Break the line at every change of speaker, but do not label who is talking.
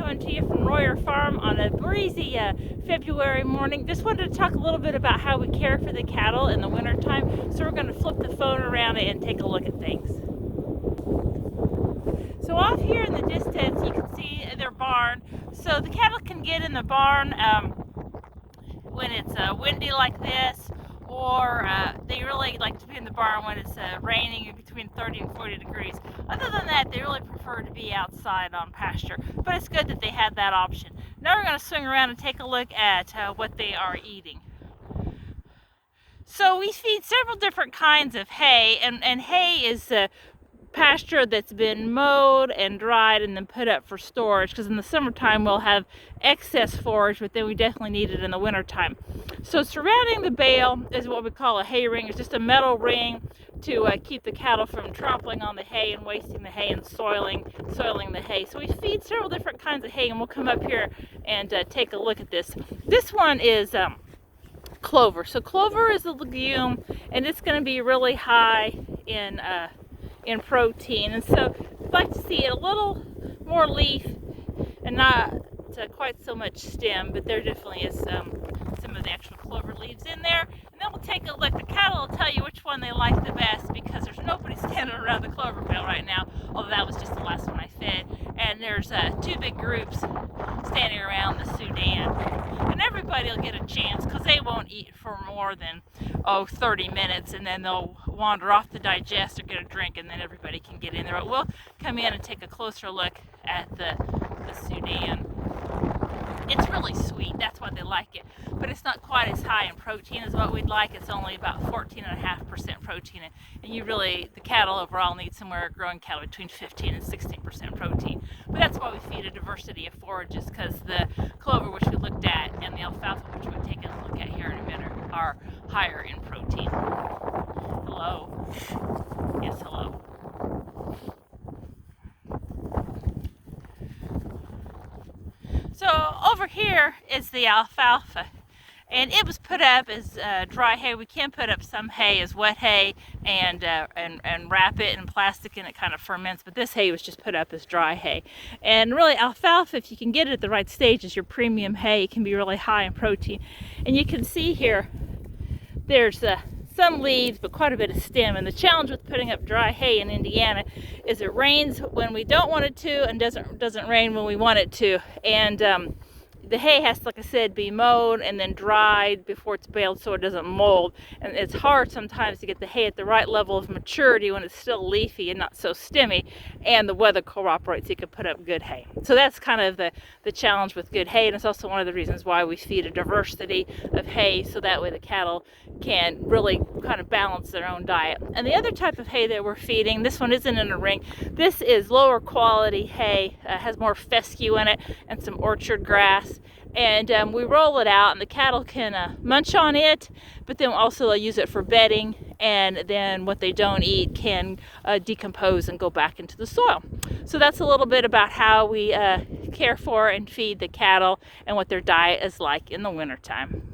coming to you from Royer Farm on a breezy February morning. Just wanted to talk a little bit about how we care for the cattle in the wintertime. So we're going to flip the phone around and take a look at things. So off here in the distance you can see their barn. So the cattle can get in the barn when it's windy like this, or they really like to be in the barn when it's raining between 30 and 40 degrees. Other than that, they really prefer to be outside on pasture, but it's good that they have that option. Now we're going to swing around and take a look at what they are eating. So we feed several different kinds of hay, and hay is pasture that's been mowed and dried and then put up for storage, because in the summertime we'll have excess forage, but then we definitely need it in the wintertime. So surrounding the bale is what we call a hay ring. It's just a metal ring to keep the cattle from trampling on the hay and wasting the hay and soiling the hay. So we feed several different kinds of hay, and we'll come up here and take a look at this. This one is clover. So clover is a legume, and it's going to be really high in protein, and so I'd like to see a little more leaf and not quite so much stem, but there definitely is some of the actual clover leaves in there. And then we'll take a look. The cattle will tell you which one they like the best, because there's nobody standing around the clover bale right now, although that was just the last one I fed. And there's two big groups standing around the Sudan, and everybody will get a chance, because they won't eat for more than 30 minutes, and then they'll wander off to digest or get a drink, and then everybody can get in there. But we'll come in and take a closer look at the Sudan. It's really sweet, that's why they like it, but it's not quite as high in protein as what we'd like. It's only about 14.5% protein, and the cattle overall need somewhere, growing cattle, between 15 and 16% protein. But that's why we feed a diversity of forages, because the clover, which we looked at, and the alfalfa, which we'll take a look at here in a minute, are higher in protein. Hello. Yes, hello. So over here is the alfalfa, and it was put up as dry hay. We can put up some hay as wet hay and wrap it in plastic, and it kind of ferments, but this hay was just put up as dry hay. And really, alfalfa, if you can get it at the right stage, is your premium hay. It can be really high in protein, and you can see here there's some leaves, but quite a bit of stem. And the challenge with putting up dry hay in Indiana is it rains when we don't want it to, and doesn't rain when we want it to. And the hay has to, like I said, be mowed and then dried before it's baled so it doesn't mold. And it's hard sometimes to get the hay at the right level of maturity when it's still leafy and not so stemmy, and the weather cooperates so you can put up good hay. So that's kind of the challenge with good hay, and it's also one of the reasons why we feed a diversity of hay, so that way the cattle can really kind of balance their own diet. And the other type of hay that we're feeding, this one isn't in a ring. This is lower quality hay, has more fescue in it and some orchard grass. And we roll it out, and the cattle can munch on it, but then also they'll use it for bedding, and then what they don't eat can decompose and go back into the soil. So that's a little bit about how we care for and feed the cattle and what their diet is like in the wintertime.